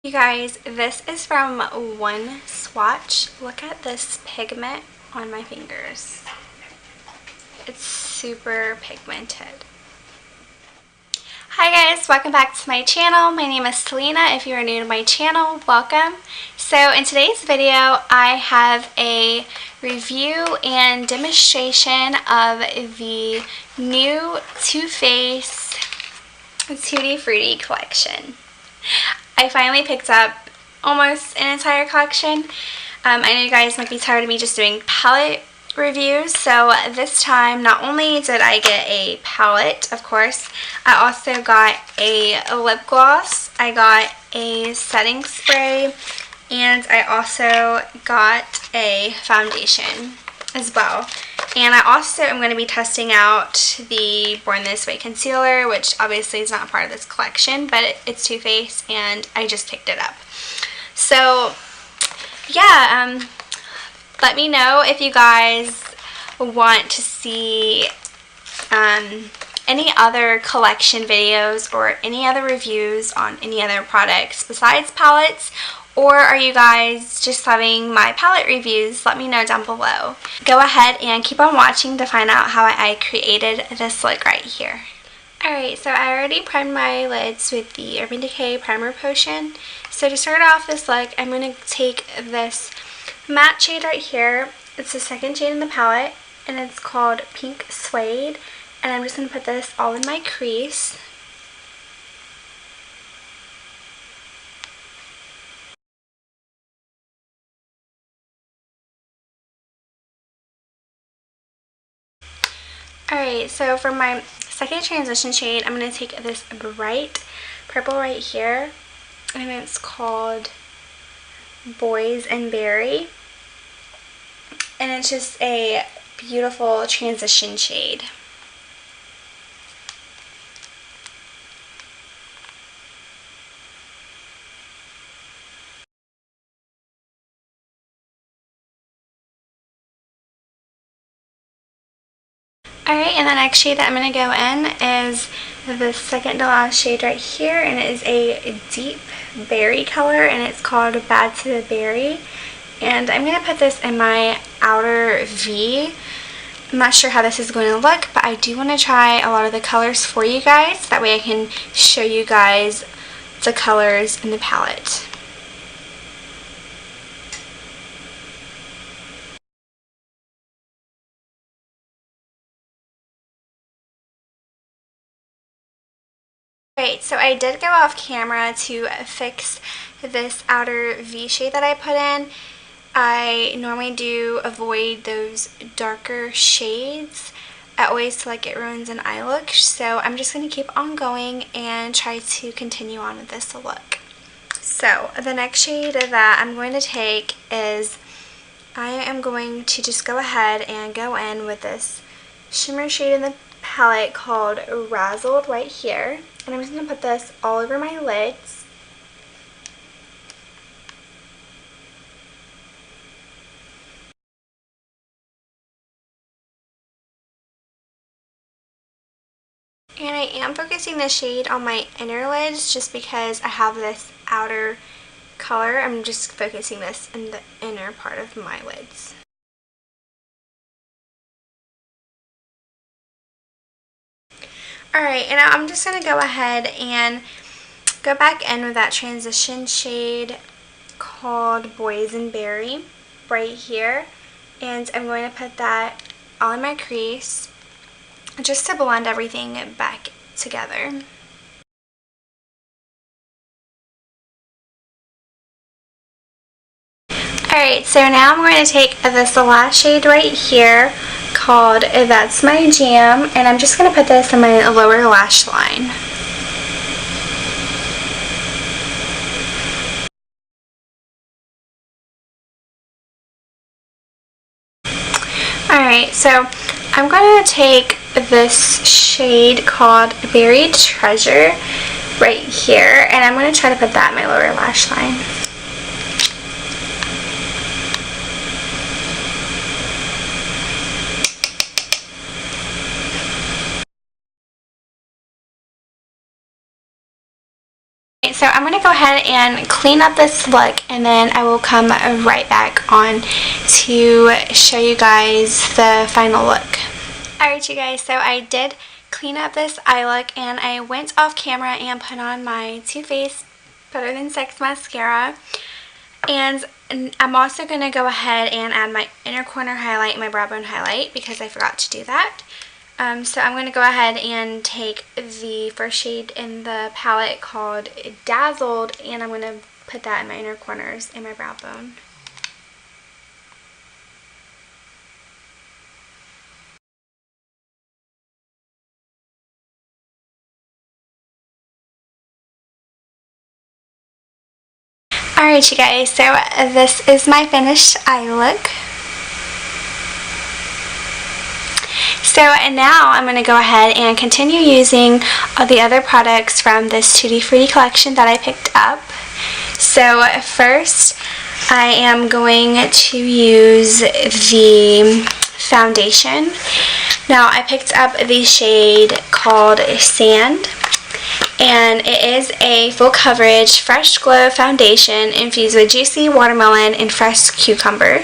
You guys, this is from one swatch. Look at this pigment on my fingers. It's super pigmented. Hi guys, welcome back to my channel. My name is Selena. If you are new to my channel, welcome. So in today's video, I have a review and demonstration of the new Too Faced Tutti Frutti collection. I finally picked up almost an entire collection. I know you guys might be tired of me just doing palette reviews, so this time not only did I get a palette, of course, I also got a lip gloss, I got a setting spray, and I also got a foundation as well. And I also am going to be testing out the Born This Way concealer, which obviously is not part of this collection, but it's Too Faced and I just picked it up. So yeah, let me know if you guys want to see any other collection videos or any other reviews on any other products besides palettes. Or are you guys just loving my palette reviews? Let me know down below. Go ahead and keep on watching to find out how I created this look right here. Alright, so I already primed my lids with the Urban Decay Primer Potion. So to start off this look, I'm going to take this matte shade right here. It's the second shade in the palette, and it's called Pink Suede. And I'm just going to put this all in my crease. Alright, so for my second transition shade, I'm going to take this bright purple right here, and it's called Boys and Berry, and it's just a beautiful transition shade. Alright, and the next shade that I'm going to go in is the second to last shade right here, and it is a deep berry color, and it's called Bad to the Berry. And I'm going to put this in my outer V. I'm not sure how this is going to look, but I do want to try a lot of the colors for you guys. That way I can show you guys the colors in the palette. Alright, so I did go off camera to fix this outer V shade that I put in. I normally do avoid those darker shades. I always feel like it ruins an eye look, so I'm just going to keep on going and try to continue on with this look. So the next shade that I'm going to take is, I am going to just go ahead and go in with this shimmer shade in the palette called Razzled right here. And I'm just going to put this all over my lids. And I am focusing the shade on my inner lids just because I have this outer color. I'm just focusing this in the inner part of my lids. Alright, and I'm just going to go ahead and go back in with that transition shade called Boys and Berry right here. And I'm going to put that all in my crease just to blend everything back together. Alright, so now I'm going to take this last shade right here called That's My Jam, and I'm just going to put this on my lower lash line. Alright, so I'm going to take this shade called Buried Treasure right here, and I'm going to try to put that in my lower lash line. so I'm going to go ahead and clean up this look, and then I will come right back on to show you guys the final look. Alright you guys, so I did clean up this eye look, and I went off camera and put on my Too Faced Better Than Sex mascara. And I'm also going to go ahead and add my inner corner highlight, my brow bone highlight, because I forgot to do that. So I'm going to go ahead and take the first shade in the palette called Dazzled, and I'm going to put that in my inner corners and my brow bone. Alright you guys, so this is my finished eye look. So now I'm going to go ahead and continue using the other products from this Tutti Frutti collection that I picked up. So first I am going to use the foundation. Now I picked up the shade called Sand, and it is a full coverage fresh glow foundation infused with juicy watermelon and fresh cucumber.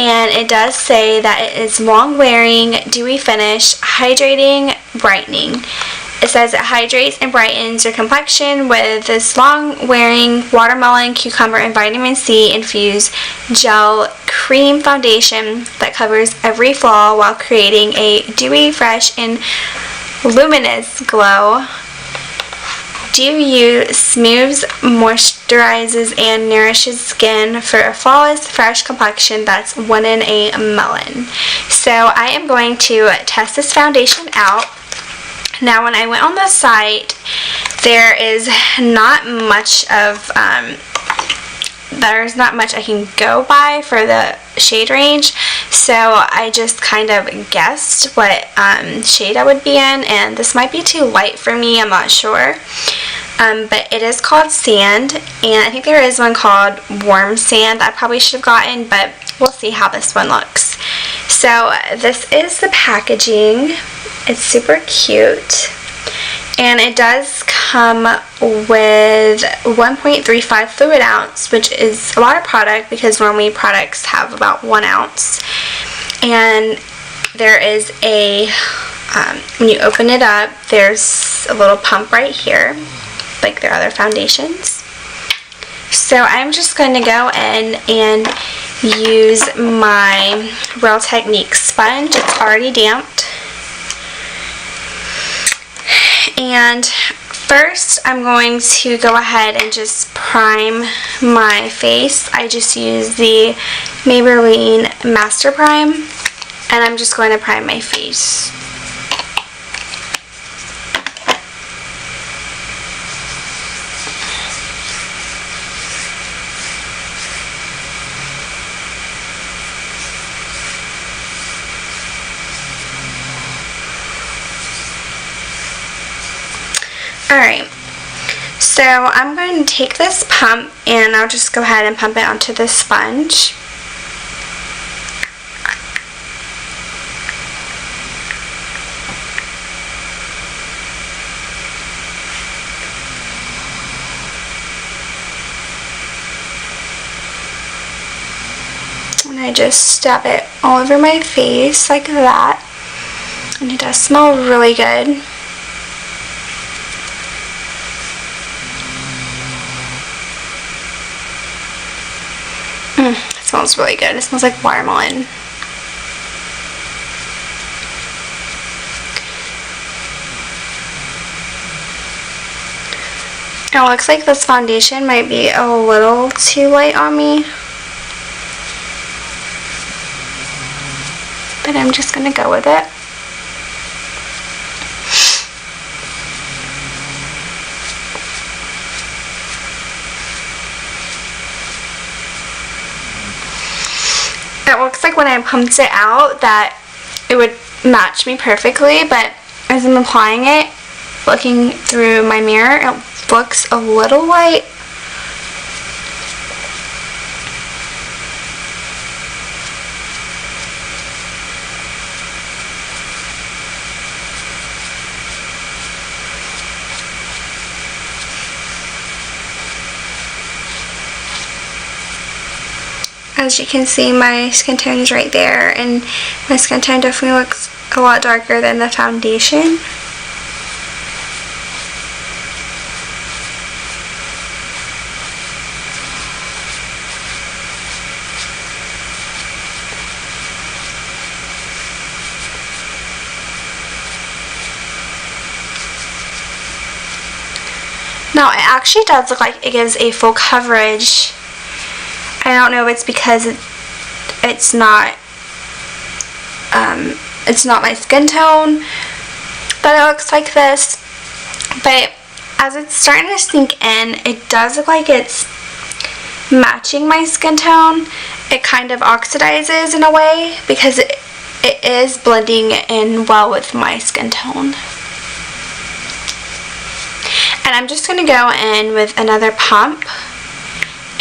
And it does say that it is long wearing, dewy finish, hydrating, brightening. It says it hydrates and brightens your complexion with this long wearing watermelon, cucumber, and vitamin C infused gel cream foundation that covers every flaw while creating a dewy, fresh, and luminous glow. Dew smooths, moisturizes, and nourishes skin for a flawless, fresh complexion that's one in a melon. So I am going to test this foundation out. Now when I went on the site, there is not much I can go by for the shade range, so I just kind of guessed what shade I would be in, and this might be too light for me, I'm not sure. But it is called Sand, and I think there is one called Warm Sand that I probably should have gotten, but we'll see how this one looks. So this is the packaging. It's super cute, and it does come with 1.35 fluid ounce, which is a lot of product because normally products have about 1 ounce. And there is a, when you open it up, there's a little pump right here, like their other foundations. So I'm just going to go in and use my Real Technique sponge. It's already damped. And first I'm going to go ahead and just prime my face. I just use the Maybelline Master Prime, and I'm just going to prime my face. Alright, so I'm going to take this pump and I'll just go ahead and pump it onto the sponge. And I just dab it all over my face like that. And it does smell really good. It smells really good. It smells like watermelon. It looks like this foundation might be a little too light on me, but I'm just going to go with it. It looks like when I pumped it out that it would match me perfectly, but as I'm applying it, looking through my mirror, it looks a little light. As you can see, my skin tone is right there, and my skin tone definitely looks a lot darker than the foundation. Now, it actually does look like it gives a full coverage. I don't know if it's because it's not my skin tone that it looks like this, but as it's starting to sink in, it does look like it's matching my skin tone. It kind of oxidizes in a way because it is blending in well with my skin tone. And I'm just going to go in with another pump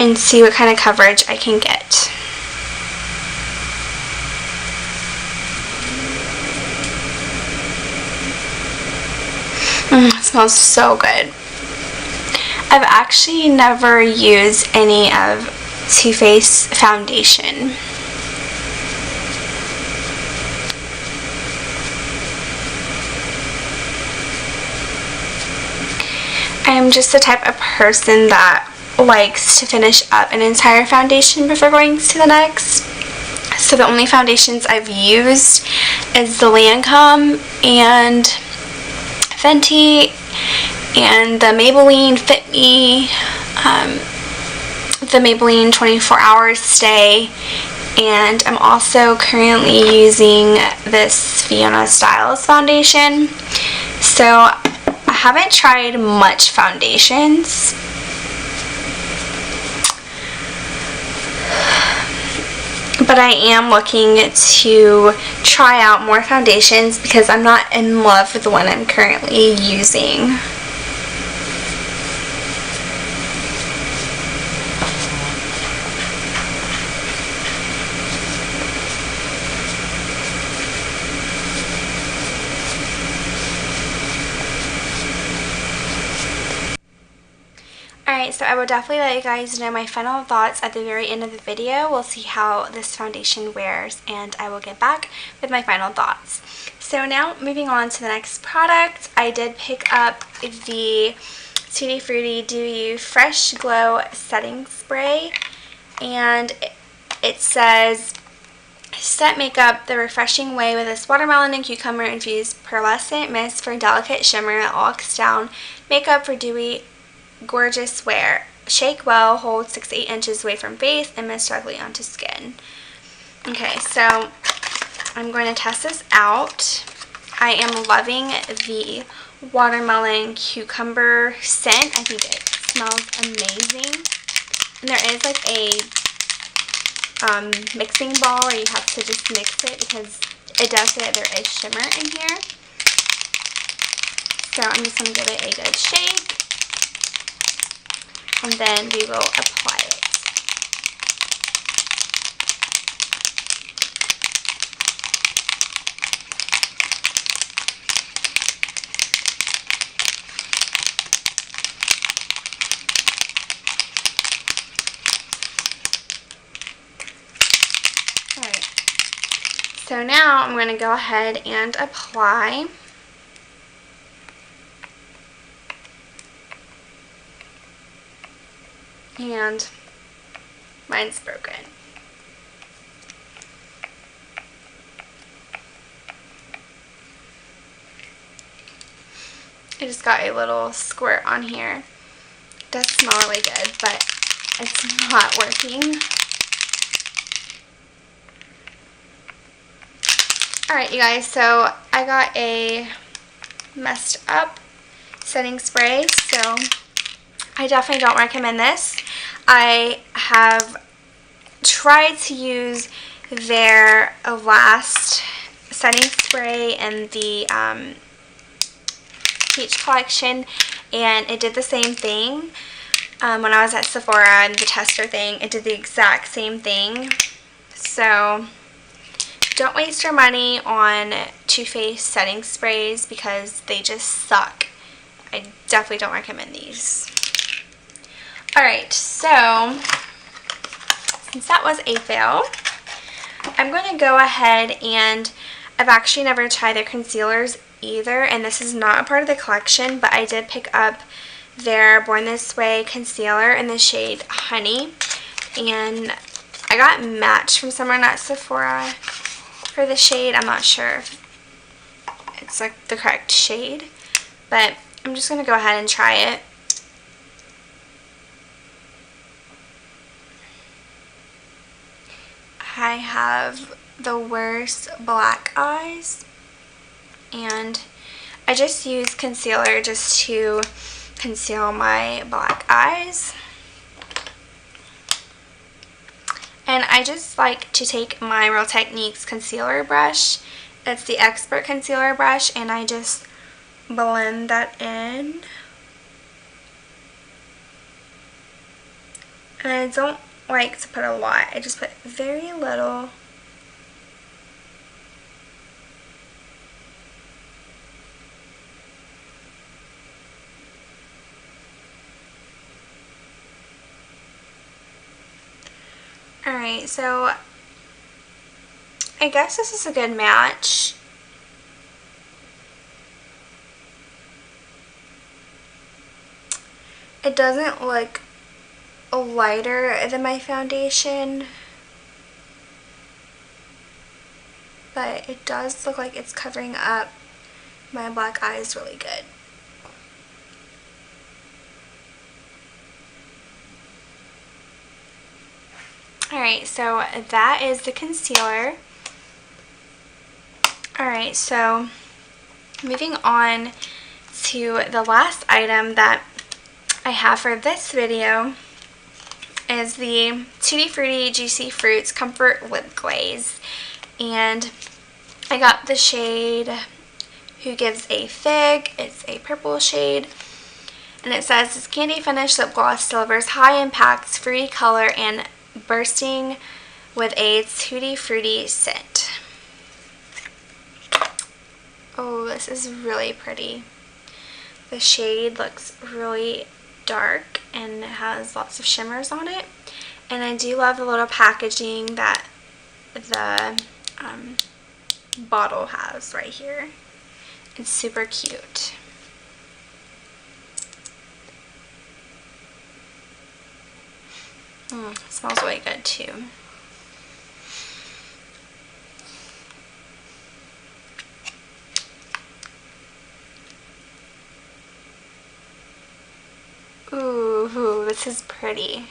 and see what kind of coverage I can get. It smells so good. I've actually never used any of Too Faced foundation. I am just the type of person that likes to finish up an entire foundation before going to the next. So the only foundations I've used is the Lancome and Fenty and the Maybelline Fit Me, the Maybelline 24 Hours Stay, and I'm also currently using this Fiona Styles foundation. So I haven't tried much foundations, but I am looking to try out more foundations because I'm not in love with the one I'm currently using. Alright, so I will definitely let you guys know my final thoughts at the very end of the video. We'll see how this foundation wears, and I will get back with my final thoughts. So now, moving on to the next product, I did pick up the Tutti Frutti Do You Fresh Glow Setting Spray, and it says, set makeup the refreshing way with this watermelon and cucumber infused pearlescent mist for delicate shimmer that locks down makeup for dewy gorgeous wear. Shake well, hold 6 to 8 inches away from base, and mist directly onto skin. Okay, so I'm going to test this out. I am loving the watermelon cucumber scent. I think it smells amazing. And there is like a mixing ball where you have to just mix it because it does say that there is shimmer in here. So I'm just going to give it a good shake, and then we will apply it. Alright, so now I'm going to go ahead and apply. And mine's broken. I just got a little squirt on here. It does smell really good, but it's not working. Alright, you guys, so I got a messed up setting spray, so I definitely don't recommend this. I have tried to use their last setting spray in the Peach collection, and it did the same thing. When I was at Sephora and the tester thing, it did the exact same thing. So don't waste your money on Too Faced setting sprays because they just suck. I definitely don't recommend these. Alright, so since that was a fail, I'm going to go ahead and I've actually never tried their concealers either, and this is not a part of the collection, but I did pick up their Born This Way concealer in the shade Honey, and I got Match from somewhere, not Sephora, for the shade. I'm not sure if it's like the correct shade, but I'm just going to go ahead and try it. I have the worst black eyes, and I just use concealer just to conceal my black eyes. And I just like to take my Real Techniques concealer brush. It's the Expert concealer brush, and I just blend that in. And I don't like to put a lot. I just put very little. Alright, so I guess this is a good match. It doesn't look lighter than my foundation, but it does look like it's covering up my black eyes really good. Alright, so that is the concealer. Alright, so moving on to the last item that I have for this video is the Tutti Frutti Juicy Fruits Comfort Lip Glaze. And I got the shade Who Gives a Fig. It's a purple shade. And it says, this candy finish lip gloss delivers high impact, fruity color, and bursting with a tutti frutti scent. Oh, this is really pretty. The shade looks really dark and it has lots of shimmers on it. And I do love the little packaging that the bottle has right here. It's super cute. It smells really good too. Ooh, this is pretty.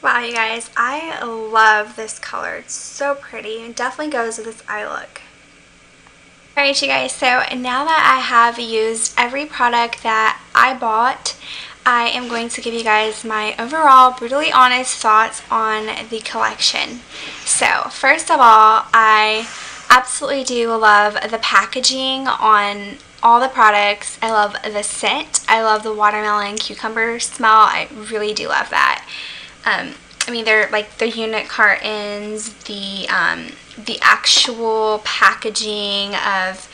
Wow, you guys, I love this color. It's so pretty. It definitely goes with this eye look. Alright, you guys, so now that I have used every product that I bought, I am going to give you guys my overall brutally honest thoughts on the collection. So, first of all, I absolutely do love the packaging on all the products. I love the scent. I love the watermelon cucumber smell. I really do love that. I mean, they're like the unit cartons, the actual packaging of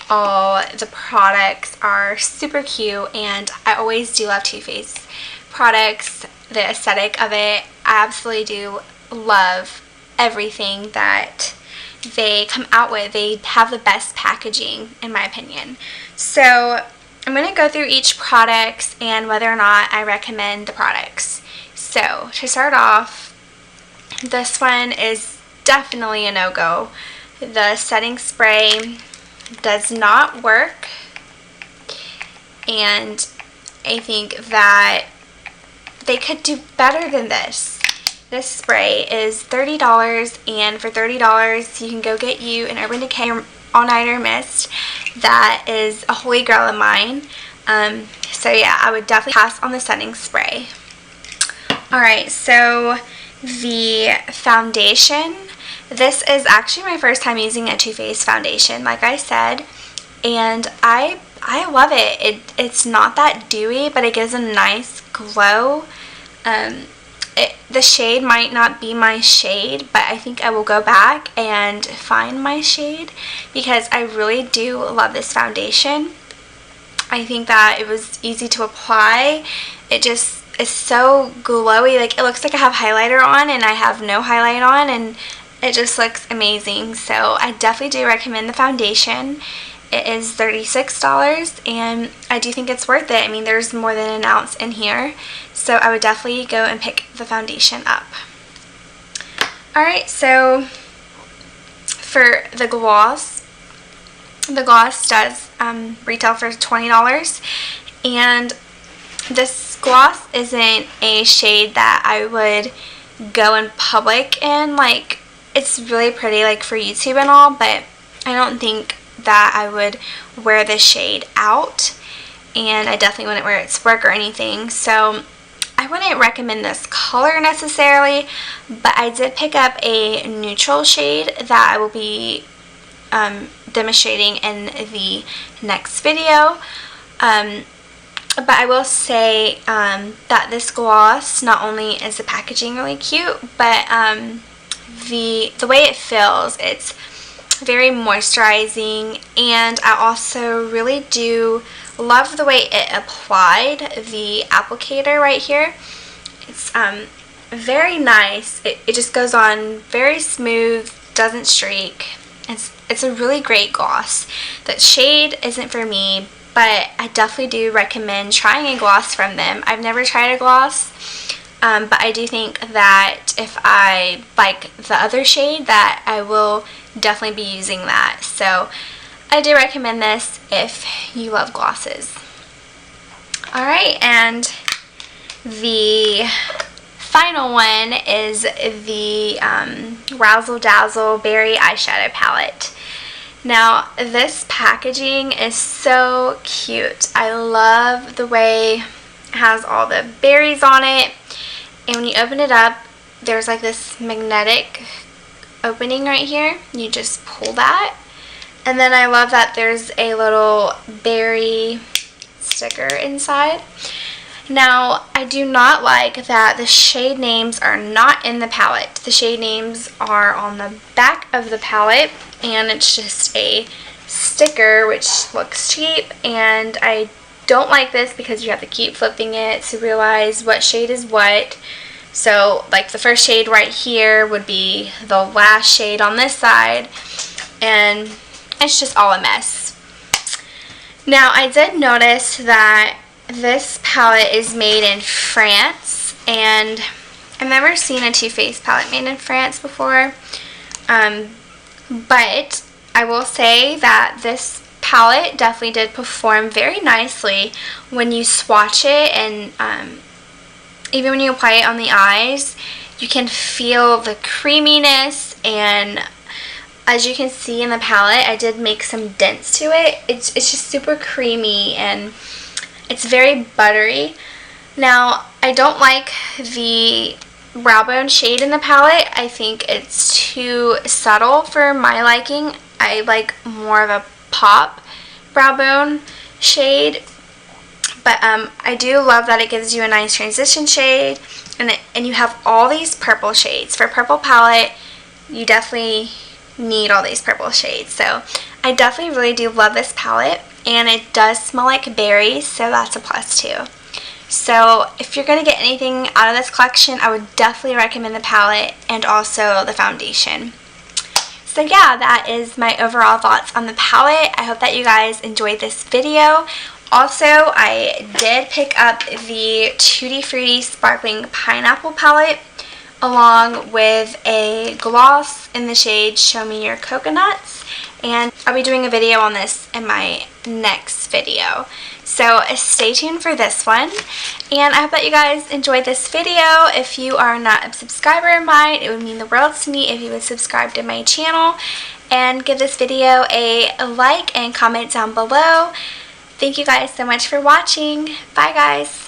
all the products are super cute, and I always do love Too Faced products. The aesthetic of it, I absolutely do love everything that they come out with. They have the best packaging, in my opinion. So I'm going to go through each product and whether or not I recommend the products. So, to start off, this one is definitely a no-go. The setting spray does not work, and I think that they could do better than this. This spray is $30, and for $30 you can go get you an Urban Decay All-Nighter Mist. That is a holy grail of mine. So yeah, I would definitely pass on the setting spray. Alright, so the foundation. This is actually my first time using a Too Faced foundation, like I said, and I love it. It's not that dewy, but it gives a nice glow. The shade might not be my shade, but I think I will go back and find my shade because I really do love this foundation. I think that it was easy to apply. It just is so glowy. Like, it looks like I have highlighter on and I have no highlight on, and it just looks amazing. So I definitely do recommend the foundation. It is $36 and I do think it's worth it. I mean, there's more than an ounce in here, so I would definitely go and pick the foundation up. Alright, so for the gloss does retail for $20, and this gloss isn't a shade that I would go in public in. Like, it's really pretty, like, for YouTube and all, but I don't think that I would wear this shade out, and I definitely wouldn't wear it to work or anything. So I wouldn't recommend this color necessarily, but I did pick up a neutral shade that I will be demonstrating in the next video. But I will say that this gloss, not only is the packaging really cute, but the way it feels, it's very moisturizing, and I also really do love the way it applied the applicator right here. It's very nice. It just goes on very smooth, doesn't streak. It's a really great gloss. The shade isn't for me, but I definitely do recommend trying a gloss from them. I've never tried a gloss, but I do think that if I like the other shade, that I will definitely be using that. So I do recommend this if you love glosses. Alright, and the final one is the Razzle Dazzle Berry Eyeshadow Palette. Now, this packaging is so cute. I love the way it has all the berries on it, and when you open it up, there's like this magnetic opening right here. You just pull that, and then I love that there's a little berry sticker inside. Now, I do not like that the shade names are not in the palette. The shade names are on the back of the palette, and it's just a sticker, which looks cheap, and I don't like this because you have to keep flipping it to realize what shade is what. So, like, the first shade right here would be the last shade on this side, and it's just all a mess. Now, I did notice that this palette is made in France, and I've never seen a Too Faced palette made in France before, but I will say that this palette definitely did perform very nicely when you swatch it, and even when you apply it on the eyes, you can feel the creaminess, and as you can see in the palette, I did make some dents to it. It's just super creamy, and it's very buttery. Now, I don't like the brow bone shade in the palette. I think it's too subtle for my liking. I like more of a pop brow bone shade. But I do love that it gives you a nice transition shade, and you have all these purple shades. For a purple palette, you definitely need all these purple shades. So I definitely really do love this palette, and it does smell like berries, so that's a plus too. So if you're going to get anything out of this collection, I would definitely recommend the palette and also the foundation. So yeah, that is my overall thoughts on the palette. I hope that you guys enjoyed this video. Also, I did pick up the Tutti Frutti Sparkling Pineapple palette along with a gloss in the shade Show Me Your Coconuts, and I'll be doing a video on this in my next video. So stay tuned for this one, and I hope that you guys enjoyed this video. If you are not a subscriber of mine, it would mean the world to me if you would subscribe to my channel and give this video a like and comment down below. Thank you guys so much for watching. Bye guys.